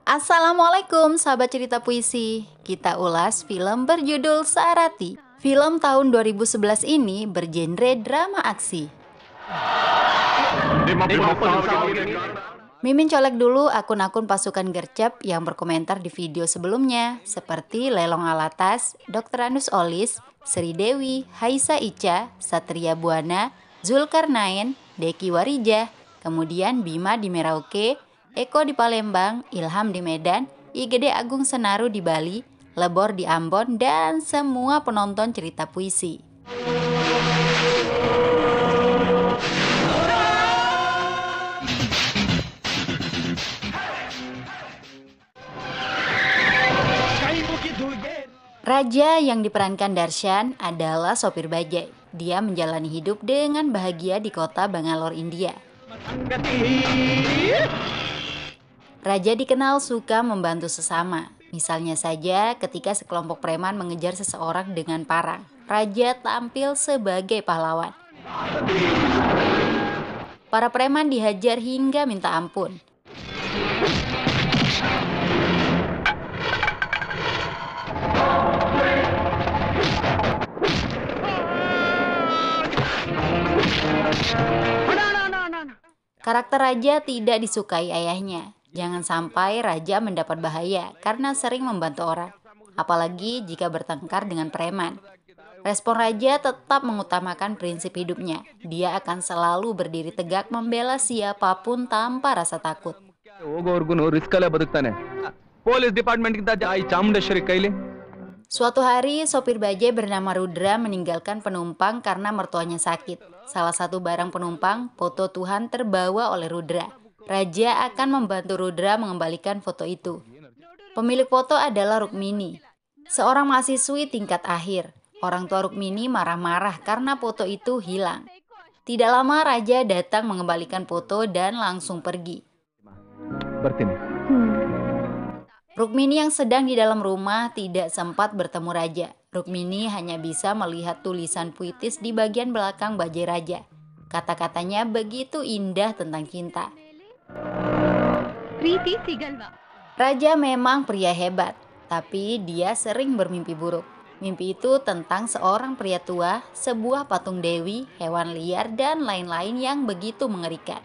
Assalamualaikum sahabat cerita puisi. Kita ulas film berjudul Saarati. Film tahun 2011 ini bergenre drama aksi. Mimin colek dulu akun-akun pasukan gercep yang berkomentar di video sebelumnya, seperti Lelong Alatas, Dr. Anus Olis, Sri Dewi, Haisa Ica, Satria Buana, Zulkarnain, Deki Warija, kemudian Bima di Merauke, Eko di Palembang, Ilham di Medan, IGD Agung Senaru di Bali, Lebor di Ambon, dan semua penonton cerita puisi. Raja yang diperankan Darshan adalah sopir bajai. Dia menjalani hidup dengan bahagia di kota Bangalore, India. Raja dikenal suka membantu sesama. Misalnya saja ketika sekelompok preman mengejar seseorang dengan parang, Raja tampil sebagai pahlawan. Para preman dihajar hingga minta ampun. Karakter Raja tidak disukai ayahnya. Jangan sampai Raja mendapat bahaya karena sering membantu orang, apalagi jika bertengkar dengan preman. Respon Raja tetap mengutamakan prinsip hidupnya. Dia akan selalu berdiri tegak membela siapapun tanpa rasa takut. Suatu hari, sopir bajai bernama Rudra meninggalkan penumpang karena mertuanya sakit. Salah satu barang penumpang, foto Tuhan, terbawa oleh Rudra. Raja akan membantu Rudra mengembalikan foto itu. Pemilik foto adalah Rukmini, seorang mahasiswi tingkat akhir. Orang tua Rukmini marah-marah karena foto itu hilang. Tidak lama Raja datang mengembalikan foto dan langsung pergi. Rukmini yang sedang di dalam rumah tidak sempat bertemu Raja. Rukmini hanya bisa melihat tulisan puitis di bagian belakang bajai Raja. Kata-katanya begitu indah tentang cinta. Raja memang pria hebat, tapi dia sering bermimpi buruk. Mimpi itu tentang seorang pria tua, sebuah patung dewi, hewan liar, dan lain-lain yang begitu mengerikan.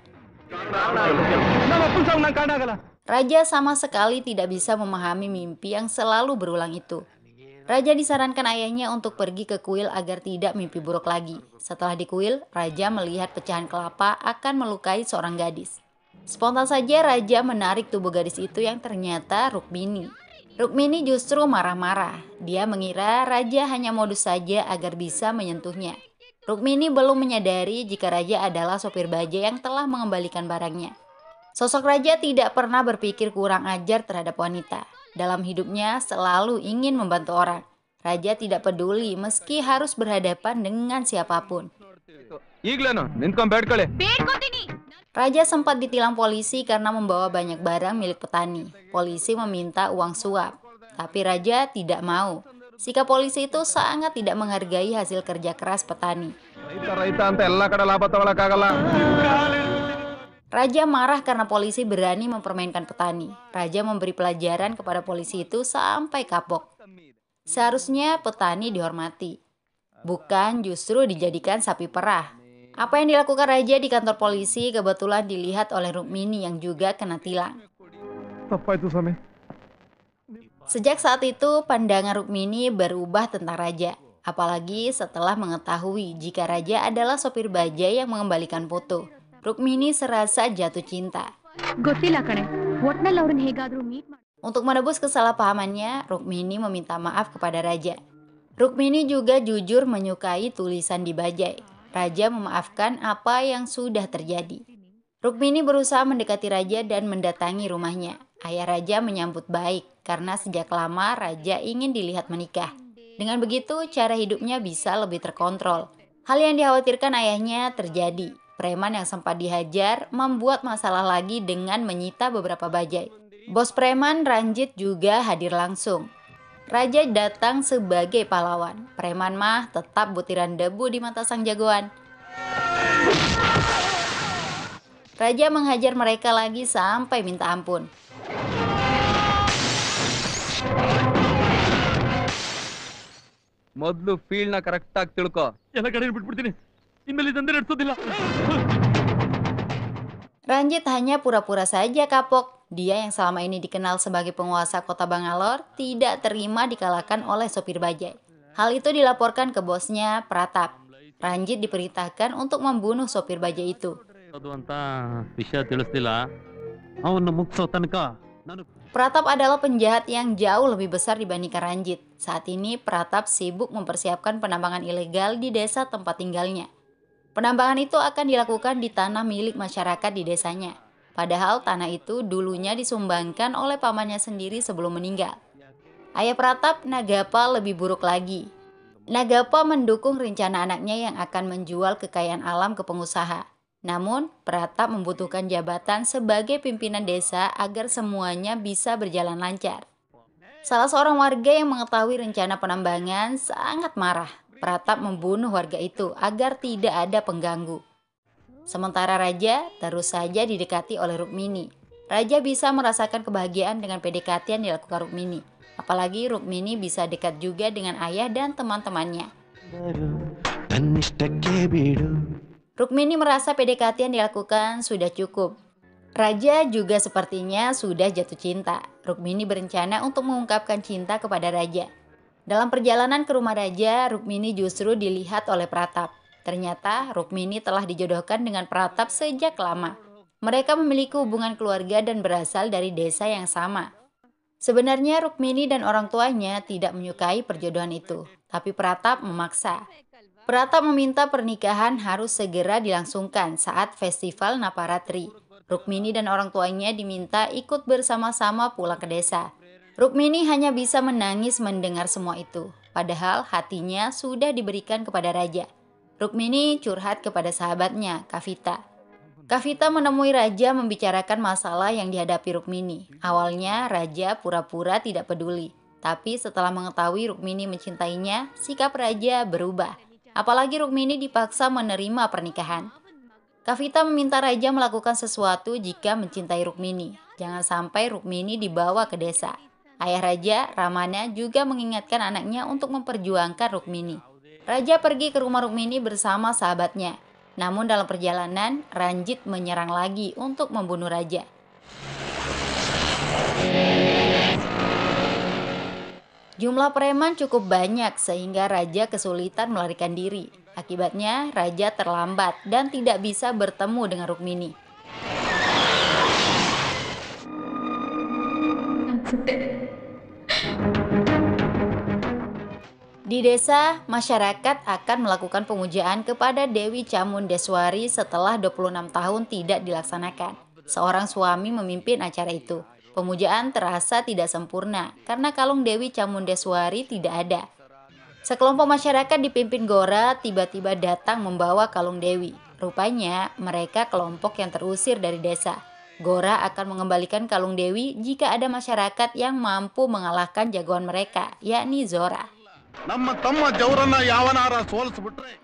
Raja sama sekali tidak bisa memahami mimpi yang selalu berulang itu. Raja disarankan ayahnya untuk pergi ke kuil agar tidak mimpi buruk lagi. Setelah di kuil, Raja melihat pecahan kelapa akan melukai seorang gadis. Spontan saja Raja menarik tubuh gadis itu yang ternyata Rukmini. Rukmini justru marah-marah. Dia mengira Raja hanya modus saja agar bisa menyentuhnya. Rukmini belum menyadari jika Raja adalah sopir bajai yang telah mengembalikan barangnya. Sosok Raja tidak pernah berpikir kurang ajar terhadap wanita. Dalam hidupnya selalu ingin membantu orang. Raja tidak peduli meski harus berhadapan dengan siapapun. Raja sempat ditilang polisi karena membawa banyak barang milik petani. Polisi meminta uang suap, tapi Raja tidak mau. Sikap polisi itu sangat tidak menghargai hasil kerja keras petani. Raja marah karena polisi berani mempermainkan petani. Raja memberi pelajaran kepada polisi itu sampai kapok. Seharusnya petani dihormati, bukan justru dijadikan sapi perah. Apa yang dilakukan Raja di kantor polisi kebetulan dilihat oleh Rukmini yang juga kena tilang. Sejak saat itu, pandangan Rukmini berubah tentang Raja. Apalagi setelah mengetahui jika Raja adalah sopir bajai yang mengembalikan foto. Rukmini serasa jatuh cinta. Untuk menebus kesalahpahamannya, Rukmini meminta maaf kepada Raja. Rukmini juga jujur menyukai tulisan di bajai. Raja memaafkan apa yang sudah terjadi. Rukmini berusaha mendekati Raja dan mendatangi rumahnya. Ayah Raja menyambut baik karena sejak lama Raja ingin dilihat menikah. Dengan begitu, cara hidupnya bisa lebih terkontrol. Hal yang dikhawatirkan ayahnya terjadi. Preman yang sempat dihajar membuat masalah lagi dengan menyita beberapa bajai. Bos preman Ranjit juga hadir langsung. Raja datang sebagai pahlawan. Preman mah tetap butiran debu di mata sang jagoan. Raja menghajar mereka lagi sampai minta ampun. ಮೊದಲು ಫೀಲ್ಡ್ ನ ಕರೆಕ್ಟ್ ಆಗಿ ತಿಳ್ಕೊ. ಎಲ್ಲ ಕಡೆ ಬಿಟ್ಬಿಡ್ತೀನಿ. ಇನ್ಮೇಲೆ ಇದಂದ್ರೆ ನಡೆಸೋದಿಲ್ಲ. Ranjit hanya pura-pura saja kapok. Dia yang selama ini dikenal sebagai penguasa kota Bangalore tidak terima dikalahkan oleh sopir bajai. Hal itu dilaporkan ke bosnya, Pratap. Ranjit diperintahkan untuk membunuh sopir bajai itu. ಅದು ಅಂತ ವಿಷಯ ತಿಳಿಸ್ತಿಲ್ಲ. ಅವನ್ನ ಮುಗಿಸೋ ತನಕ ನಾನು Pratap adalah penjahat yang jauh lebih besar dibandingkan Ranjit. Saat ini Pratap sibuk mempersiapkan penambangan ilegal di desa tempat tinggalnya. Penambangan itu akan dilakukan di tanah milik masyarakat di desanya. Padahal tanah itu dulunya disumbangkan oleh pamannya sendiri sebelum meninggal. Ayah Pratap, Nagapa, lebih buruk lagi. Nagapa mendukung rencana anaknya yang akan menjual kekayaan alam ke pengusaha. Namun, Pratap membutuhkan jabatan sebagai pimpinan desa agar semuanya bisa berjalan lancar. Salah seorang warga yang mengetahui rencana penambangan sangat marah. Pratap membunuh warga itu agar tidak ada pengganggu. Sementara Raja terus saja didekati oleh Rukmini. Raja bisa merasakan kebahagiaan dengan PDKT yang dilakukan Rukmini. Apalagi Rukmini bisa dekat juga dengan ayah dan teman-temannya. Rukmini merasa PDKT yang dilakukan sudah cukup. Raja juga sepertinya sudah jatuh cinta. Rukmini berencana untuk mengungkapkan cinta kepada Raja. Dalam perjalanan ke rumah Raja, Rukmini justru dilihat oleh Pratap. Ternyata Rukmini telah dijodohkan dengan Pratap sejak lama. Mereka memiliki hubungan keluarga dan berasal dari desa yang sama. Sebenarnya Rukmini dan orang tuanya tidak menyukai perjodohan itu, tapi Pratap memaksa. Pratap meminta pernikahan harus segera dilangsungkan saat festival Naparatri. Rukmini dan orang tuanya diminta ikut bersama-sama pulang ke desa. Rukmini hanya bisa menangis mendengar semua itu, padahal hatinya sudah diberikan kepada Raja. Rukmini curhat kepada sahabatnya, Kavita. Kavita menemui Raja membicarakan masalah yang dihadapi Rukmini. Awalnya Raja pura-pura tidak peduli, tapi setelah mengetahui Rukmini mencintainya, sikap Raja berubah. Apalagi Rukmini dipaksa menerima pernikahan. Kavita meminta Raja melakukan sesuatu jika mencintai Rukmini. Jangan sampai Rukmini dibawa ke desa. Ayah Raja, Ramana, juga mengingatkan anaknya untuk memperjuangkan Rukmini. Raja pergi ke rumah Rukmini bersama sahabatnya. Namun dalam perjalanan, Ranjit menyerang lagi untuk membunuh Raja. Jumlah preman cukup banyak sehingga Raja kesulitan melarikan diri. Akibatnya, Raja terlambat dan tidak bisa bertemu dengan Rukmini. Di desa, masyarakat akan melakukan pemujaan kepada Dewi Chamundeswari setelah 26 tahun tidak dilaksanakan. Seorang suami memimpin acara itu. Pemujaan terasa tidak sempurna karena kalung Dewi Chamundeswari tidak ada. Sekelompok masyarakat dipimpin Gora tiba-tiba datang membawa kalung Dewi. Rupanya mereka kelompok yang terusir dari desa. Gora akan mengembalikan kalung Dewi jika ada masyarakat yang mampu mengalahkan jagoan mereka, yakni Zora.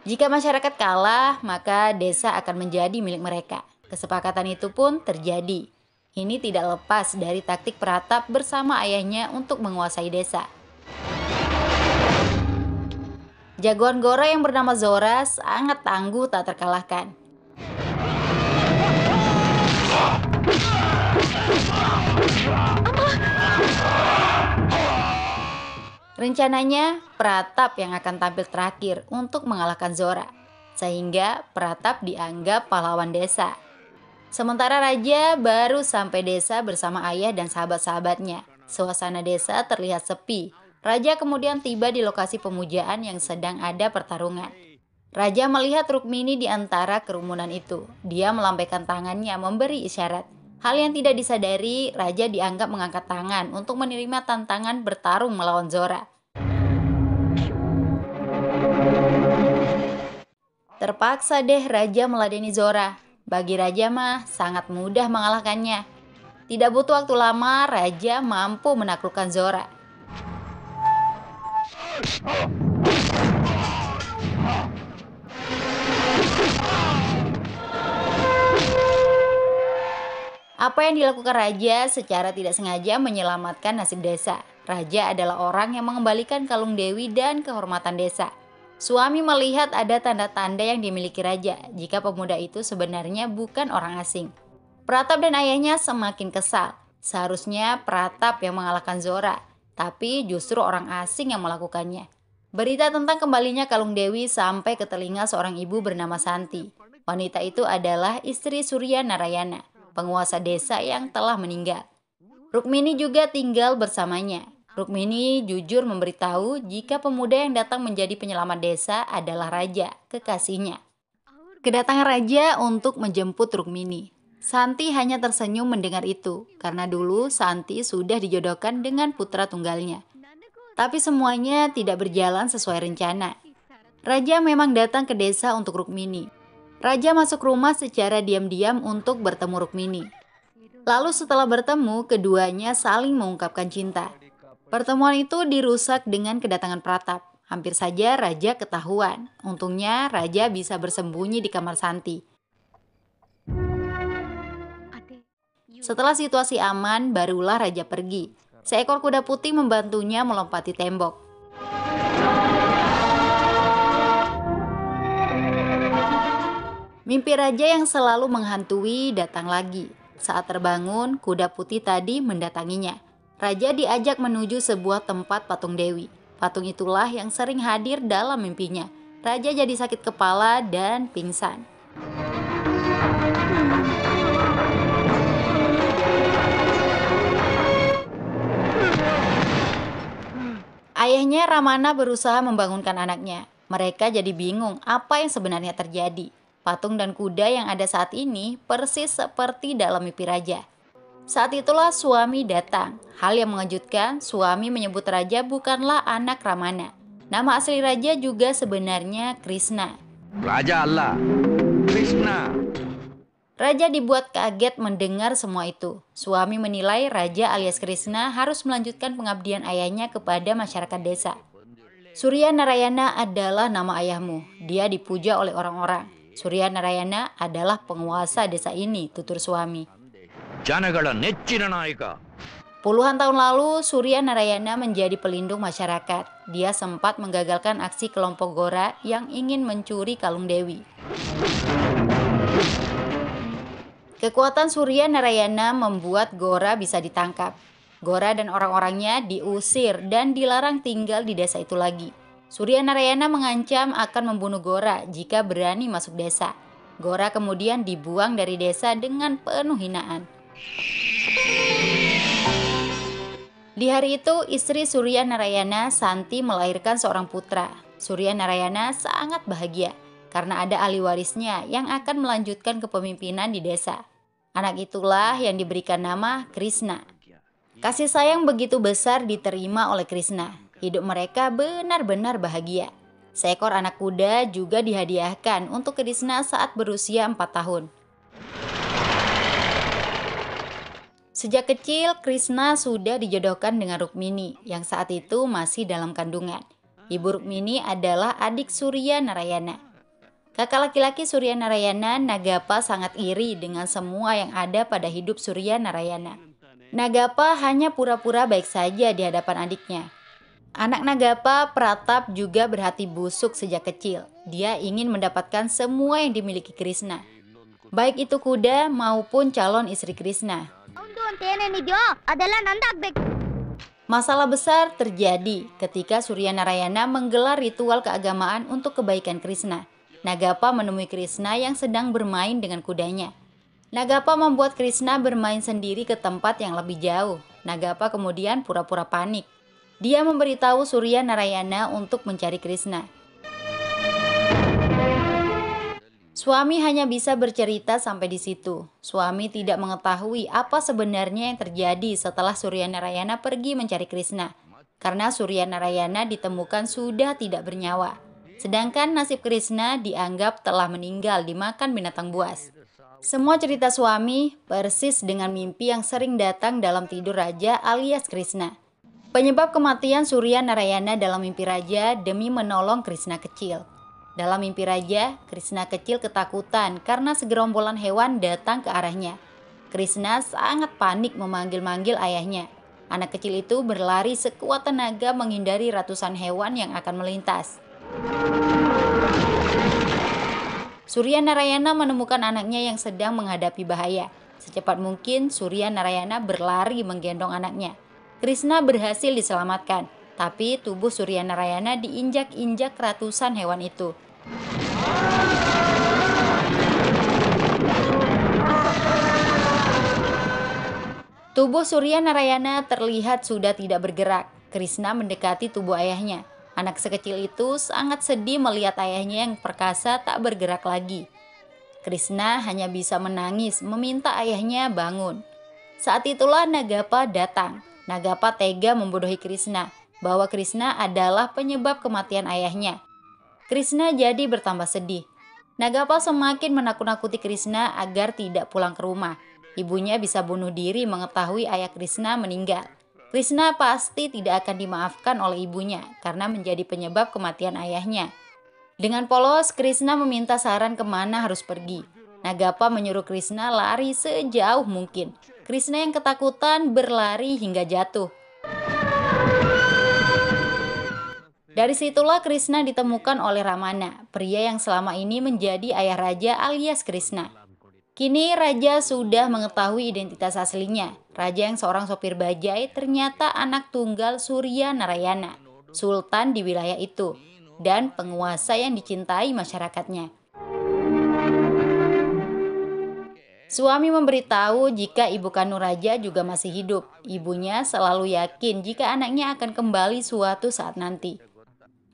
Jika masyarakat kalah, maka desa akan menjadi milik mereka. Kesepakatan itu pun terjadi. Ini tidak lepas dari taktik Pratap bersama ayahnya untuk menguasai desa. Jagoan Gora yang bernama Zora sangat tangguh tak terkalahkan. Rencananya, Pratap yang akan tampil terakhir untuk mengalahkan Zora, sehingga Pratap dianggap pahlawan desa. Sementara Raja baru sampai desa bersama ayah dan sahabat-sahabatnya. Suasana desa terlihat sepi. Raja kemudian tiba di lokasi pemujaan yang sedang ada pertarungan. Raja melihat Rukmini di antara kerumunan itu. Dia melambaikan tangannya memberi isyarat. Hal yang tidak disadari, Raja dianggap mengangkat tangan untuk menerima tantangan bertarung melawan Zora. Terpaksa deh Raja meladeni Zora. Bagi Raja mah sangat mudah mengalahkannya. Tidak butuh waktu lama, Raja mampu menaklukkan Zora. Apa yang dilakukan raja secara tidak sengaja menyelamatkan nasib desa. Raja adalah orang yang mengembalikan kalung dewi dan kehormatan desa. Suami melihat ada tanda-tanda yang dimiliki raja jika pemuda itu sebenarnya bukan orang asing. Pratap dan ayahnya semakin kesal. Seharusnya Pratap yang mengalahkan Zora, tapi justru orang asing yang melakukannya. Berita tentang kembalinya kalung dewi sampai ke telinga seorang ibu bernama Santi. Wanita itu adalah istri Surya Narayana, penguasa desa yang telah meninggal. Rukmini juga tinggal bersamanya. Rukmini jujur memberitahu jika pemuda yang datang menjadi penyelamat desa adalah raja, kekasihnya. Kedatangan raja untuk menjemput Rukmini. Santi hanya tersenyum mendengar itu, karena dulu Santi sudah dijodohkan dengan putra tunggalnya. Tapi semuanya tidak berjalan sesuai rencana. Raja memang datang ke desa untuk Rukmini. Raja masuk rumah secara diam-diam untuk bertemu Rukmini. Lalu setelah bertemu, keduanya saling mengungkapkan cinta. Pertemuan itu dirusak dengan kedatangan Pratap. Hampir saja Raja ketahuan. Untungnya Raja bisa bersembunyi di kamar Santi. Setelah situasi aman, barulah Raja pergi. Seekor kuda putih membantunya melompati tembok. Mimpi raja yang selalu menghantui datang lagi. Saat terbangun, kuda putih tadi mendatanginya. Raja diajak menuju sebuah tempat patung dewi. Patung itulah yang sering hadir dalam mimpinya. Raja jadi sakit kepala dan pingsan. Ayahnya Ramana berusaha membangunkan anaknya. Mereka jadi bingung apa yang sebenarnya terjadi. Patung dan kuda yang ada saat ini persis seperti dalam mimpi raja. Saat itulah suami datang. Hal yang mengejutkan, suami menyebut raja bukanlah anak Ramana. Nama asli raja juga sebenarnya Krishna. Raja Allah, Krishna. Raja dibuat kaget mendengar semua itu. Suami menilai raja alias Krishna harus melanjutkan pengabdian ayahnya kepada masyarakat desa. Surya Narayana adalah nama ayahmu. Dia dipuja oleh orang-orang. Surya Narayana adalah penguasa desa ini, tutur suami. Janagala Neccina Nayaka. Puluhan tahun lalu, Surya Narayana menjadi pelindung masyarakat. Dia sempat menggagalkan aksi kelompok Gora yang ingin mencuri kalung dewi. Kekuatan Surya Narayana membuat Gora bisa ditangkap. Gora dan orang-orangnya diusir dan dilarang tinggal di desa itu lagi. Surya Narayana mengancam akan membunuh Gora jika berani masuk desa. Gora kemudian dibuang dari desa dengan penuh hinaan. Di hari itu, istri Surya Narayana, Santi, melahirkan seorang putra. Surya Narayana sangat bahagia karena ada ahli warisnya yang akan melanjutkan kepemimpinan di desa. Anak itulah yang diberikan nama Krishna. Kasih sayang begitu besar diterima oleh Krishna. Hidup mereka benar-benar bahagia. Seekor anak kuda juga dihadiahkan untuk Krishna saat berusia 4 tahun. Sejak kecil, Krishna sudah dijodohkan dengan Rukmini yang saat itu masih dalam kandungan. Ibu Rukmini adalah adik Surya Narayana. Kakak laki-laki Surya Narayana, Nagapa, sangat iri dengan semua yang ada pada hidup Surya Narayana. Nagapa hanya pura-pura baik saja di hadapan adiknya. Anak Nagapa, Pratap, juga berhati busuk sejak kecil. Dia ingin mendapatkan semua yang dimiliki Krishna, baik itu kuda maupun calon istri Krishna. Masalah besar terjadi ketika Surya Narayana menggelar ritual keagamaan untuk kebaikan Krishna. Nagapa menemui Krishna yang sedang bermain dengan kudanya. Nagapa membuat Krishna bermain sendiri ke tempat yang lebih jauh. Nagapa kemudian pura-pura panik. Dia memberitahu Surya Narayana untuk mencari Krishna. Suami hanya bisa bercerita sampai di situ. Suami tidak mengetahui apa sebenarnya yang terjadi setelah Surya Narayana pergi mencari Krishna. Karena Surya Narayana ditemukan sudah tidak bernyawa. Sedangkan nasib Krishna dianggap telah meninggal dimakan binatang buas. Semua cerita suami persis dengan mimpi yang sering datang dalam tidur raja alias Krishna. Penyebab kematian Surya Narayana dalam mimpi raja demi menolong Krishna kecil. Dalam mimpi raja, Krishna kecil ketakutan karena segerombolan hewan datang ke arahnya. Krishna sangat panik memanggil-manggil ayahnya. Anak kecil itu berlari sekuat tenaga menghindari ratusan hewan yang akan melintas. Surya Narayana menemukan anaknya yang sedang menghadapi bahaya. Secepat mungkin Surya Narayana berlari menggendong anaknya. Krishna berhasil diselamatkan, tapi tubuh Surya Narayana diinjak-injak ratusan hewan itu. Tubuh Surya Narayana terlihat sudah tidak bergerak. Krishna mendekati tubuh ayahnya. Anak sekecil itu sangat sedih melihat ayahnya yang perkasa tak bergerak lagi. Krishna hanya bisa menangis, meminta ayahnya bangun. Saat itulah Nagapa datang. Nagapa tega membodohi Krishna, bahwa Krishna adalah penyebab kematian ayahnya. Krishna jadi bertambah sedih. Nagapa semakin menakut-nakuti Krishna agar tidak pulang ke rumah. Ibunya bisa bunuh diri mengetahui ayah Krishna meninggal. Krishna pasti tidak akan dimaafkan oleh ibunya karena menjadi penyebab kematian ayahnya. Dengan polos, Krishna meminta saran kemana harus pergi. Nagapa menyuruh Krishna lari sejauh mungkin. Krishna yang ketakutan berlari hingga jatuh. Dari situlah Krishna ditemukan oleh Ramana, pria yang selama ini menjadi ayah raja alias Krishna. Kini raja sudah mengetahui identitas aslinya. Raja yang seorang sopir bajai ternyata anak tunggal Surya Narayana, sultan di wilayah itu, dan penguasa yang dicintai masyarakatnya. Suami memberitahu jika ibu kandung raja juga masih hidup. Ibunya selalu yakin jika anaknya akan kembali suatu saat nanti.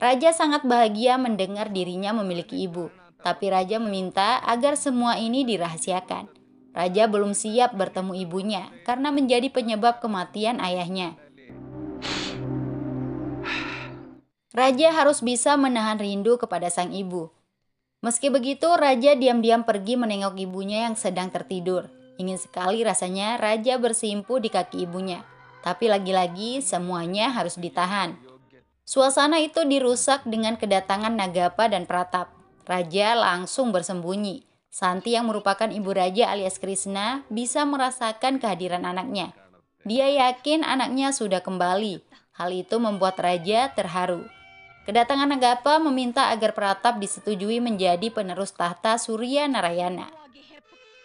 Raja sangat bahagia mendengar dirinya memiliki ibu, tapi raja meminta agar semua ini dirahasiakan. Raja belum siap bertemu ibunya karena menjadi penyebab kematian ayahnya. Raja harus bisa menahan rindu kepada sang ibu. Meski begitu, raja diam-diam pergi menengok ibunya yang sedang tertidur. Ingin sekali rasanya raja bersimpuh di kaki ibunya, tapi lagi-lagi semuanya harus ditahan. Suasana itu dirusak dengan kedatangan Nagapa dan Pratap. Raja langsung bersembunyi. Santi yang merupakan ibu raja alias Krishna bisa merasakan kehadiran anaknya. Dia yakin anaknya sudah kembali. Hal itu membuat raja terharu. Kedatangan Nagapa meminta agar Pratap disetujui menjadi penerus tahta Surya Narayana.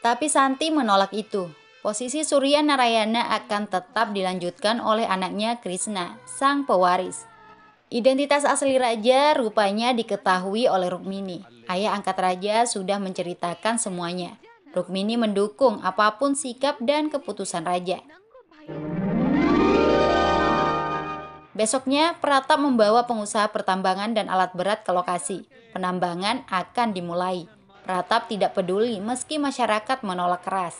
Tapi Santi menolak itu. Posisi Surya Narayana akan tetap dilanjutkan oleh anaknya Krishna, sang pewaris. Identitas asli raja rupanya diketahui oleh Rukmini. Ayah angkat raja sudah menceritakan semuanya. Rukmini mendukung apapun sikap dan keputusan raja. Besoknya, Pratap membawa pengusaha pertambangan dan alat berat ke lokasi. Penambangan akan dimulai. Pratap tidak peduli meski masyarakat menolak keras.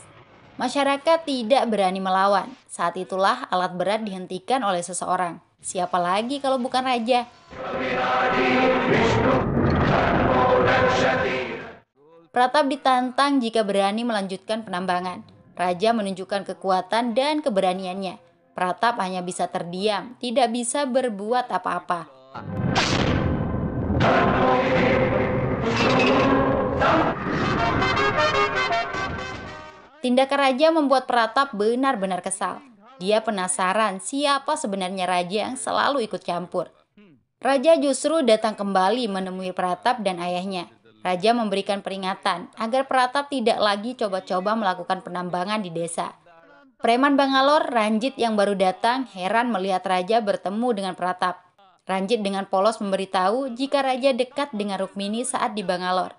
Masyarakat tidak berani melawan. Saat itulah alat berat dihentikan oleh seseorang. Siapa lagi kalau bukan raja? Pratap ditantang jika berani melanjutkan penambangan. Raja menunjukkan kekuatan dan keberaniannya. Pratap hanya bisa terdiam, tidak bisa berbuat apa-apa. Tindakan raja membuat Pratap benar-benar kesal. Dia penasaran siapa sebenarnya raja yang selalu ikut campur. Raja justru datang kembali menemui Pratap dan ayahnya. Raja memberikan peringatan agar Pratap tidak lagi coba-coba melakukan penambangan di desa. Preman Bangalore, Ranjit yang baru datang, heran melihat raja bertemu dengan Pratap. Ranjit dengan polos memberitahu jika raja dekat dengan Rukmini saat di Bangalore.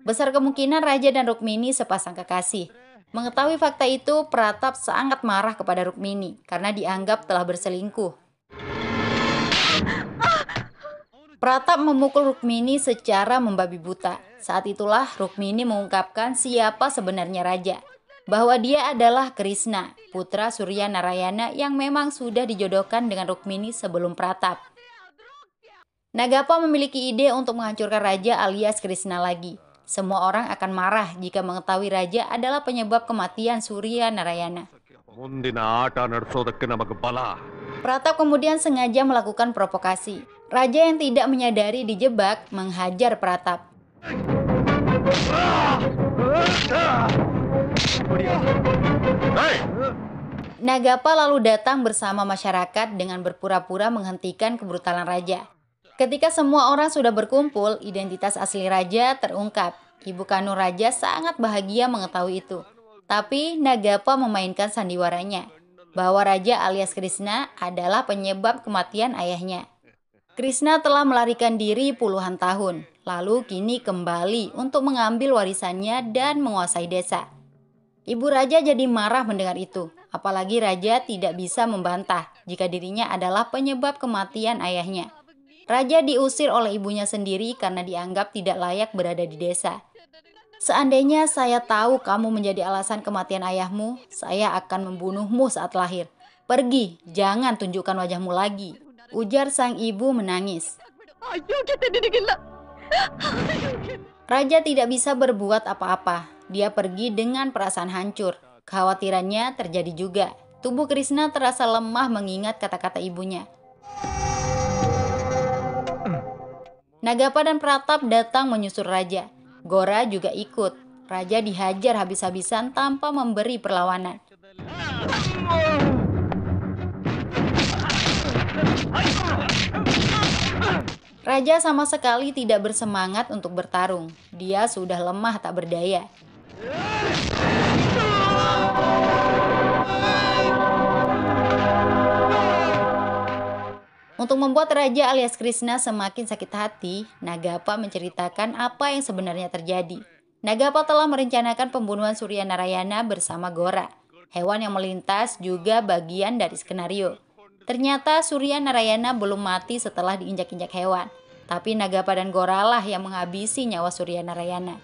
Besar kemungkinan raja dan Rukmini sepasang kekasih. Mengetahui fakta itu, Pratap sangat marah kepada Rukmini karena dianggap telah berselingkuh. Pratap memukul Rukmini secara membabi buta. Saat itulah Rukmini mengungkapkan siapa sebenarnya raja. Bahwa dia adalah Krishna, putra Surya Narayana yang memang sudah dijodohkan dengan Rukmini sebelum Pratap. Nagapa memiliki ide untuk menghancurkan raja alias Krishna lagi. Semua orang akan marah jika mengetahui raja adalah penyebab kematian Surya Narayana. ಮುಂದಿನ ಆಟ ನಡೆಸೋದಕ್ಕೆ ನಮಗೆ ಬಲ Pratap kemudian sengaja melakukan provokasi. Raja yang tidak menyadari dijebak menghajar Pratap. Nagapa lalu datang bersama masyarakat dengan berpura-pura menghentikan kebrutalan raja. Ketika semua orang sudah berkumpul, identitas asli raja terungkap. Ibu kandung raja sangat bahagia mengetahui itu. Tapi Nagapa memainkan sandiwaranya bahwa raja alias Krishna adalah penyebab kematian ayahnya. Krishna telah melarikan diri puluhan tahun, lalu kini kembali untuk mengambil warisannya dan menguasai desa. Ibu raja jadi marah mendengar itu, apalagi raja tidak bisa membantah jika dirinya adalah penyebab kematian ayahnya. Raja diusir oleh ibunya sendiri karena dianggap tidak layak berada di desa. Seandainya saya tahu kamu menjadi alasan kematian ayahmu, saya akan membunuhmu saat lahir. Pergi, jangan tunjukkan wajahmu lagi, ujar sang ibu menangis. Raja tidak bisa berbuat apa-apa. Dia pergi dengan perasaan hancur. Kekhawatirannya terjadi juga. Tubuh Krishna terasa lemah mengingat kata-kata ibunya. Nagapa dan Pratap datang menyusul raja. Gora juga ikut. Raja dihajar habis-habisan tanpa memberi perlawanan. Raja sama sekali tidak bersemangat untuk bertarung. Dia sudah lemah tak berdaya. Untuk membuat Raja alias Krishna semakin sakit hati, Nagapa menceritakan apa yang sebenarnya terjadi. Nagapa telah merencanakan pembunuhan Surya Narayana bersama Gora. Hewan yang melintas juga bagian dari skenario. Ternyata Surya Narayana belum mati setelah diinjak-injak hewan. Tapi Nagapa dan Gora lah yang menghabisi nyawa Surya Narayana.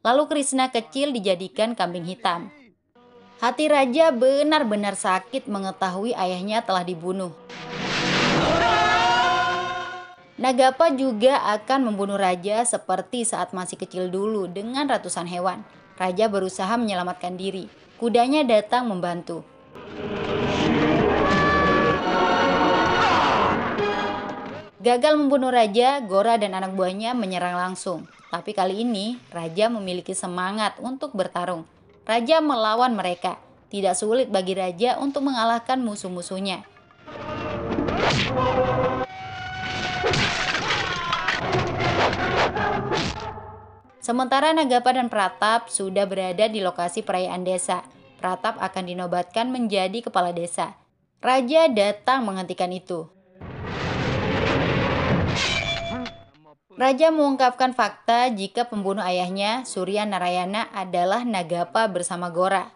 Lalu Krishna kecil dijadikan kambing hitam. Hati raja benar-benar sakit mengetahui ayahnya telah dibunuh. Nagapa juga akan membunuh raja seperti saat masih kecil dulu dengan ratusan hewan. Raja berusaha menyelamatkan diri. Kudanya datang membantu. Gagal membunuh raja, Gora dan anak buahnya menyerang langsung. Tapi kali ini, raja memiliki semangat untuk bertarung. Raja melawan mereka. Tidak sulit bagi raja untuk mengalahkan musuh-musuhnya. Sementara Nagapa dan Pratap sudah berada di lokasi perayaan desa. Pratap akan dinobatkan menjadi kepala desa. Raja datang menghentikan itu. Raja mengungkapkan fakta jika pembunuh ayahnya, Surya Narayana, adalah Nagapa bersama Gora.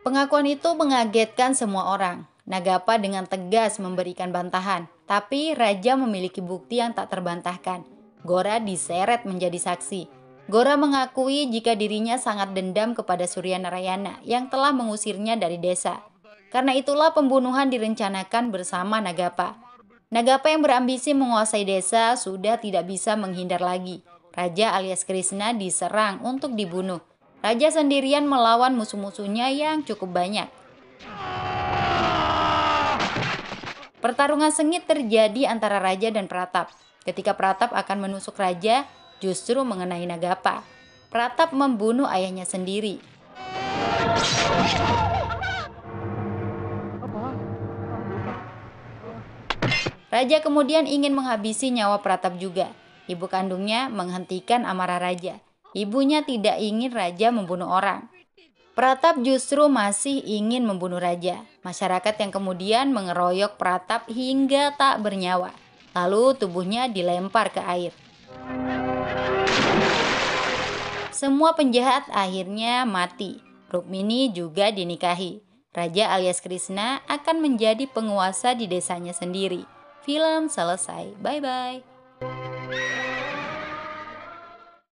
Pengakuan itu mengagetkan semua orang. Nagapa dengan tegas memberikan bantahan, tapi Raja memiliki bukti yang tak terbantahkan. Gora diseret menjadi saksi. Gora mengakui jika dirinya sangat dendam kepada Surya Narayana yang telah mengusirnya dari desa. Karena itulah pembunuhan direncanakan bersama Nagapa. Nagapa yang berambisi menguasai desa sudah tidak bisa menghindar lagi. Raja alias Krishna diserang untuk dibunuh. Raja sendirian melawan musuh-musuhnya yang cukup banyak. Pertarungan sengit terjadi antara Raja dan Pratap. Ketika Pratap akan menusuk Raja, justru mengenai Nagapa. Pratap membunuh ayahnya sendiri. Raja kemudian ingin menghabisi nyawa Pratap juga. Ibu kandungnya menghentikan amarah Raja. Ibunya tidak ingin Raja membunuh orang. Pratap justru masih ingin membunuh Raja. Masyarakat yang kemudian mengeroyok Pratap hingga tak bernyawa. Lalu tubuhnya dilempar ke air. Semua penjahat akhirnya mati. Rukmini juga dinikahi. Raja alias Krishna akan menjadi penguasa di desanya sendiri. Film selesai. Bye-bye.